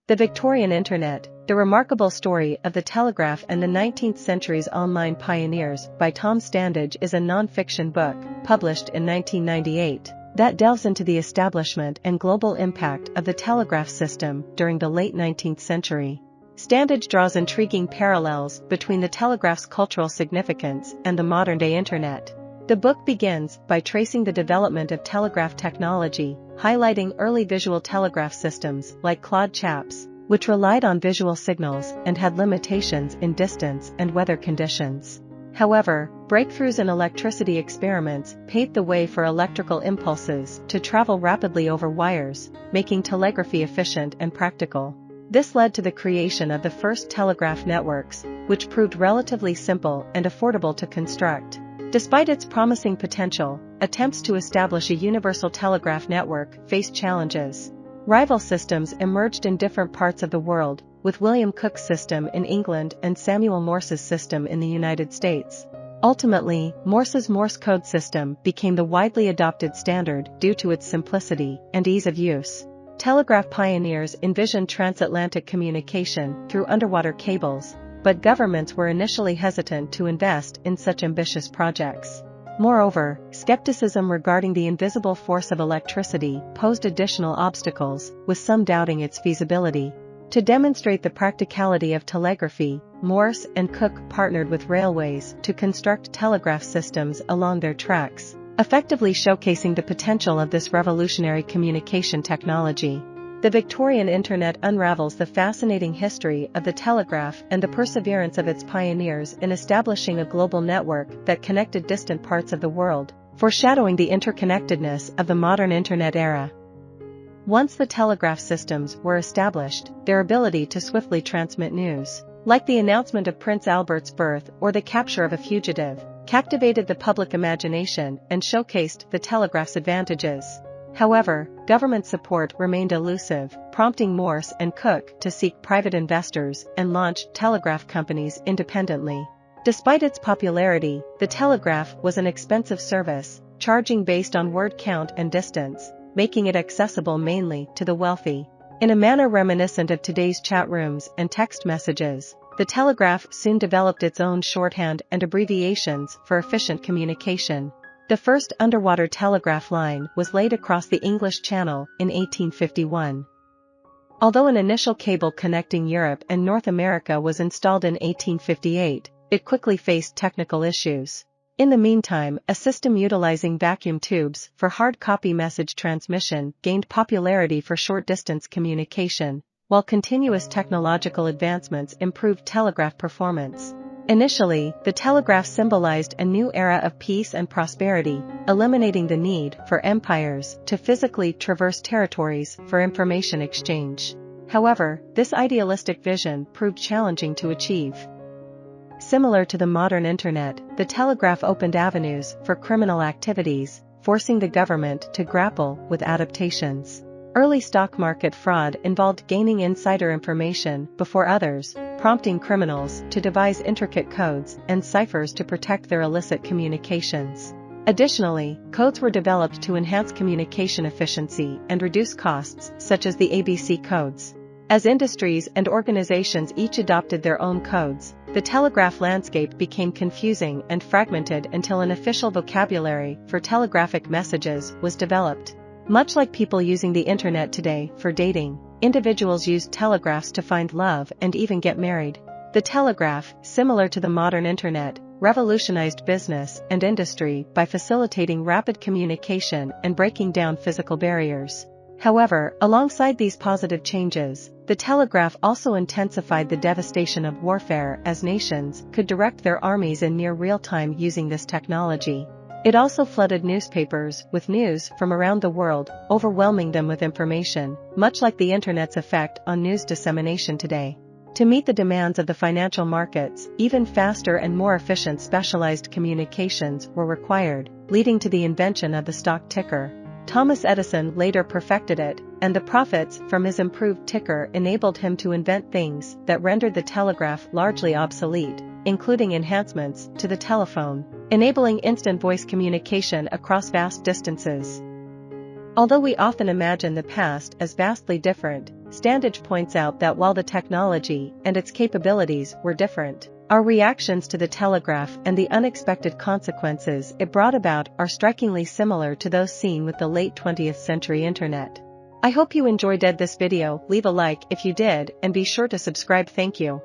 The Victorian Internet, The Remarkable Story of the Telegraph and the 19th Century's Online Pioneers by Tom Standage is a non-fiction book, published in 1998, that delves into the establishment and global impact of the telegraph system during the late 19th century. Standage draws intriguing parallels between the telegraph's cultural significance and the modern-day Internet. The book begins by tracing the development of telegraph technology, highlighting early visual telegraph systems like clawed chaps, which relied on visual signals and had limitations in distance and weather conditions. However, breakthroughs in electricity experiments paved the way for electrical impulses to travel rapidly over wires, making telegraphy efficient and practical. This led to the creation of the first telegraph networks, which proved relatively simple and affordable to construct. Despite its promising potential, attempts to establish a universal telegraph network faced challenges. Rival systems emerged in different parts of the world, with William Cook's system in England and Samuel Morse's system in the United States. Ultimately, Morse's Morse code system became the widely adopted standard due to its simplicity and ease of use. Telegraph pioneers envisioned transatlantic communication through underwater cables, but governments were initially hesitant to invest in such ambitious projects. Moreover, skepticism regarding the invisible force of electricity posed additional obstacles, with some doubting its feasibility. To demonstrate the practicality of telegraphy, Morse and Cook partnered with railways to construct telegraph systems along their tracks, effectively showcasing the potential of this revolutionary communication technology. The Victorian Internet unravels the fascinating history of the telegraph and the perseverance of its pioneers in establishing a global network that connected distant parts of the world, foreshadowing the interconnectedness of the modern Internet era. Once the telegraph systems were established, their ability to swiftly transmit news, like the announcement of Prince Albert's birth or the capture of a fugitive, captivated the public imagination and showcased the telegraph's advantages. However, government support remained elusive, prompting Morse and Cook to seek private investors and launch telegraph companies independently. Despite its popularity, the telegraph was an expensive service, charging based on word count and distance, making it accessible mainly to the wealthy. In a manner reminiscent of today's chat rooms and text messages, the telegraph soon developed its own shorthand and abbreviations for efficient communication. The first underwater telegraph line was laid across the English Channel in 1851. Although an initial cable connecting Europe and North America was installed in 1858, it quickly faced technical issues. In the meantime, a system utilizing vacuum tubes for hard copy message transmission gained popularity for short-distance communication, while continuous technological advancements improved telegraph performance. Initially, the telegraph symbolized a new era of peace and prosperity, eliminating the need for empires to physically traverse territories for information exchange. However, this idealistic vision proved challenging to achieve. Similar to the modern Internet, the telegraph opened avenues for criminal activities, forcing the government to grapple with adaptations. Early stock market fraud involved gaining insider information before others, prompting criminals to devise intricate codes and ciphers to protect their illicit communications. Additionally, codes were developed to enhance communication efficiency and reduce costs, such as the ABC codes. As industries and organizations each adopted their own codes, the telegraph landscape became confusing and fragmented until an official vocabulary for telegraphic messages was developed. Much like people using the Internet today for dating, individuals used telegraphs to find love and even get married. The telegraph, similar to the modern Internet, revolutionized business and industry by facilitating rapid communication and breaking down physical barriers. However, alongside these positive changes, the telegraph also intensified the devastation of warfare as nations could direct their armies in near real time using this technology. It also flooded newspapers with news from around the world, overwhelming them with information, much like the Internet's effect on news dissemination today. To meet the demands of the financial markets, even faster and more efficient specialized communications were required, leading to the invention of the stock ticker. Thomas Edison later perfected it, and the profits from his improved ticker enabled him to invent things that rendered the telegraph largely obsolete, including enhancements to the telephone, enabling instant voice communication across vast distances. Although we often imagine the past as vastly different, Standage points out that while the technology and its capabilities were different, our reactions to the telegraph and the unexpected consequences it brought about are strikingly similar to those seen with the late 20th century internet. I hope you enjoyed this video. Leave a like if you did and be sure to subscribe. Thank you.